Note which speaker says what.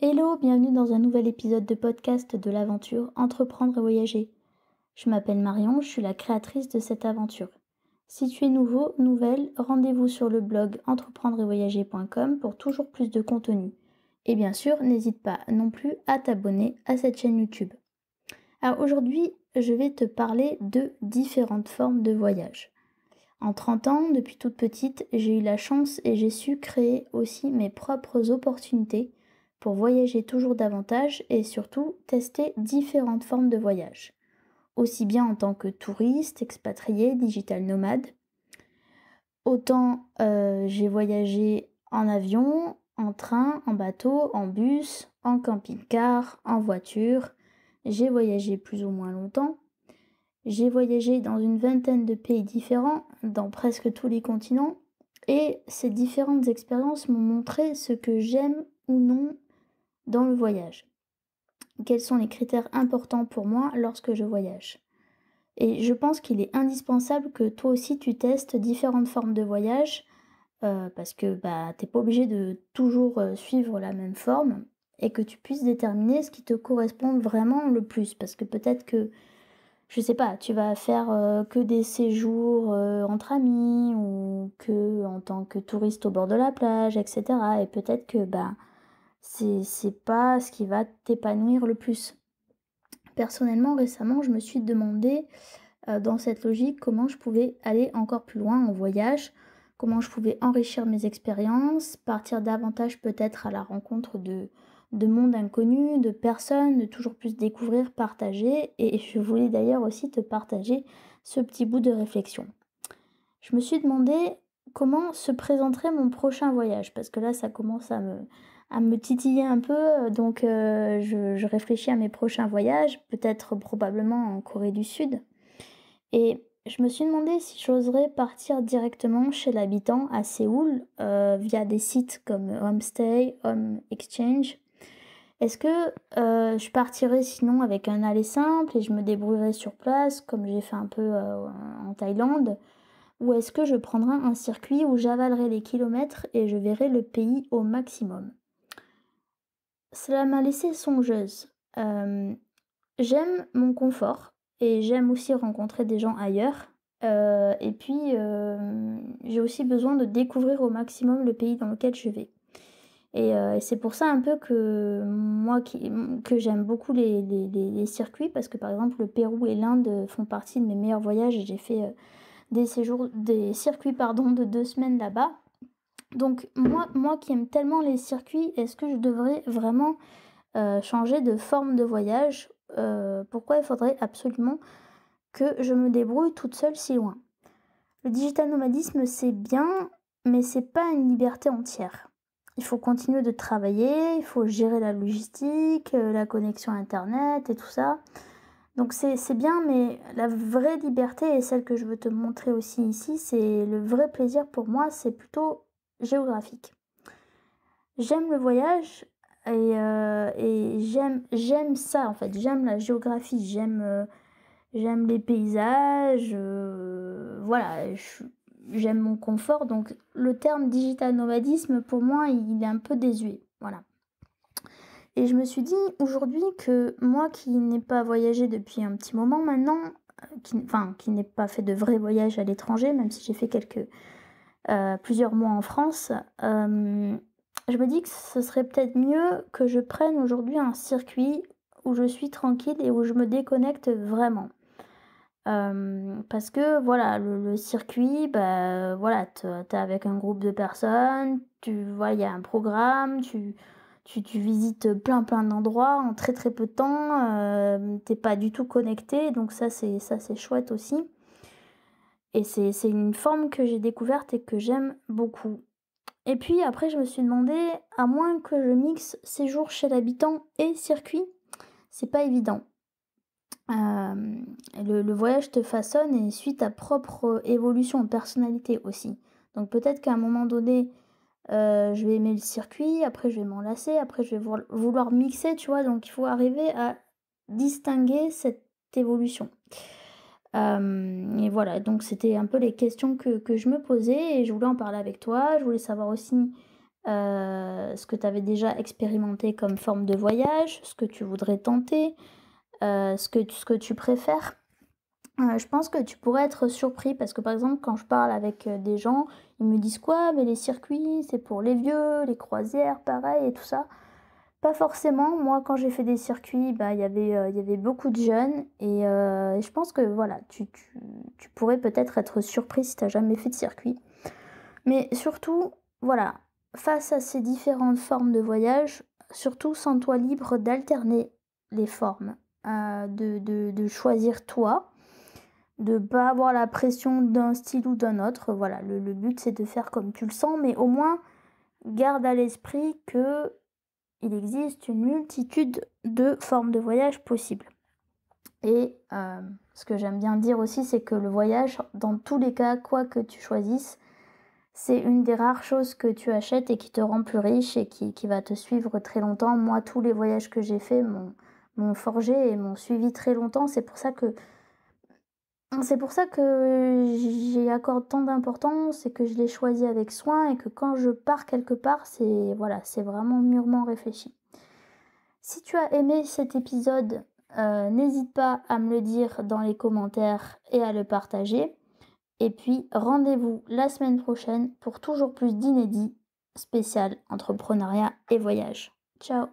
Speaker 1: Hello, bienvenue dans un nouvel épisode de podcast de l'aventure Entreprendre et voyager. Je m'appelle Marion, je suis la créatrice de cette aventure. Si tu es nouveau, nouvelle, rendez-vous sur le blog entreprendreetvoyager.com pour toujours plus de contenu. Et bien sûr, n'hésite pas non plus à t'abonner à cette chaîne YouTube. Alors aujourd'hui, je vais te parler de différentes formes de voyage. En 30 ans, depuis toute petite, j'ai eu la chance et j'ai su créer aussi mes propres opportunités pour voyager toujours davantage et surtout tester différentes formes de voyage. Aussi bien en tant que touriste, expatrié, digital nomade, autant j'ai voyagé en avion, en train, en bateau, en bus, en camping-car, en voiture. J'ai voyagé plus ou moins longtemps. J'ai voyagé dans une vingtaine de pays différents, dans presque tous les continents, et ces différentes expériences m'ont montré ce que j'aime ou non dans le voyage. Quels sont les critères importants pour moi lorsque je voyage? Et je pense qu'il est indispensable que toi aussi tu testes différentes formes de voyage, parce que t'es pas obligé de toujours suivre la même forme, et que tu puisses déterminer ce qui te correspond vraiment le plus. Parce que peut-être que je sais pas, tu vas faire, que des séjours, entre amis ou que en tant que touriste au bord de la plage et cetera et peut-être que, c'est pas ce qui va t'épanouir le plus. Personnellement, récemment, je me suis demandé, dans cette logique, comment je pouvais aller encore plus loin en voyage, comment je pouvais enrichir mes expériences, partir davantage peut-être à la rencontre de mondes inconnus, de personnes, de toujours plus découvrir, partager. Et je voulais d'ailleurs aussi te partager ce petit bout de réflexion. Je me suis demandé comment se présenterait mon prochain voyage, parce que là, ça commence à me titiller un peu, donc je réfléchis à mes prochains voyages, peut-être probablement en Corée du Sud. Et je me suis demandé si j'oserais partir directement chez l'habitant à Séoul, via des sites comme Homestay, Home Exchange. Est-ce que je partirais sinon avec un aller simple et je me débrouillerais sur place comme j'ai fait un peu, en Thaïlande? Ou est-ce que je prendrais un circuit où j'avalerai les kilomètres et je verrai le pays au maximum? Cela m'a laissée songeuse. J'aime mon confort et j'aime aussi rencontrer des gens ailleurs. Et puis, j'ai aussi besoin de découvrir au maximum le pays dans lequel je vais. Et c'est pour ça un peu que moi que j'aime beaucoup les circuits parce que, par exemple, le Pérou et l'Inde font partie de mes meilleurs voyages et j'ai fait, des circuits, pardon, de 2 semaines là-bas. Donc moi qui aime tellement les circuits, est-ce que je devrais vraiment changer de forme de voyage? Pourquoi il faudrait absolument que je me débrouille toute seule si loin? Le digital nomadisme, c'est bien, mais c'est pas une liberté entière. Il faut continuer de travailler, il faut gérer la logistique, la connexion internet et tout ça. Donc c'est bien, mais la vraie liberté et celle que je veux te montrer aussi ici, c'est le vrai plaisir pour moi, c'est plutôt géographique. J'aime le voyage et j'aime ça en fait, j'aime la géographie, j'aime les paysages, voilà, j'aime mon confort, donc le terme digital nomadisme pour moi, il est un peu désuet, voilà. Et je me suis dit aujourd'hui que moi qui n'ai pas voyagé depuis un petit moment maintenant, qui n'ai pas fait de vrais voyages à l'étranger, même si j'ai fait plusieurs mois en France, je me dis que ce serait peut-être mieux que je prenne aujourd'hui un circuit où je suis tranquille et où je me déconnecte vraiment. Parce que voilà, le circuit, voilà, tu avec un groupe de personnes, tu vois, il y a un programme, tu visites plein d'endroits en très, très peu de temps, tu pas du tout connecté, donc ça c'est chouette aussi et c'est une forme que j'ai découverte et que j'aime beaucoup. Et puis après je me suis demandé, à moins que je mixe séjour chez l'habitant et circuit, c'est pas évident. Le voyage te façonne et suit ta propre évolution, personnalité aussi. Donc peut-être qu'à un moment donné, je vais aimer le circuit, après je vais m'en lasser, après je vais vouloir mixer, tu vois? Donc il faut arriver à distinguer cette évolution. Et voilà, donc c'était un peu les questions que je me posais et je voulais en parler avec toi. Je voulais savoir aussi, ce que tu avais déjà expérimenté comme forme de voyage, ce que tu voudrais tenter, ce que tu préfères. Je pense que tu pourrais être surpris parce que, par exemple, quand je parle avec, des gens, ils me disent: «Quoi? Mais les circuits, c'est pour les vieux, les croisières, pareil et tout ça». Pas forcément. Moi, quand j'ai fait des circuits, bah, il y avait beaucoup de jeunes et je pense que, voilà, tu pourrais peut-être être surpris si tu as jamais fait de circuit. Mais surtout, voilà, face à ces différentes formes de voyage, surtout sens-toi libre d'alterner les formes, de choisir toi, de pas avoir la pression d'un style ou d'un autre. Voilà, le but c'est de faire comme tu le sens, mais au moins garde à l'esprit que il existe une multitude de formes de voyage possibles. Et ce que j'aime bien dire aussi, c'est que le voyage, dans tous les cas, quoi que tu choisisses, c'est une des rares choses que tu achètes et qui te rend plus riche et qui va te suivre très longtemps. Moi, tous les voyages que j'ai faits m'ont forgé et m'ont suivi très longtemps. C'est pour ça que j'y accorde tant d'importance et que je les choisis avec soin et que quand je pars quelque part, c'est voilà, c'est vraiment mûrement réfléchi. Si tu as aimé cet épisode, n'hésite pas à me le dire dans les commentaires et à le partager. Et puis rendez-vous la semaine prochaine pour toujours plus d'inédits spécial entrepreneuriat et voyage. Ciao!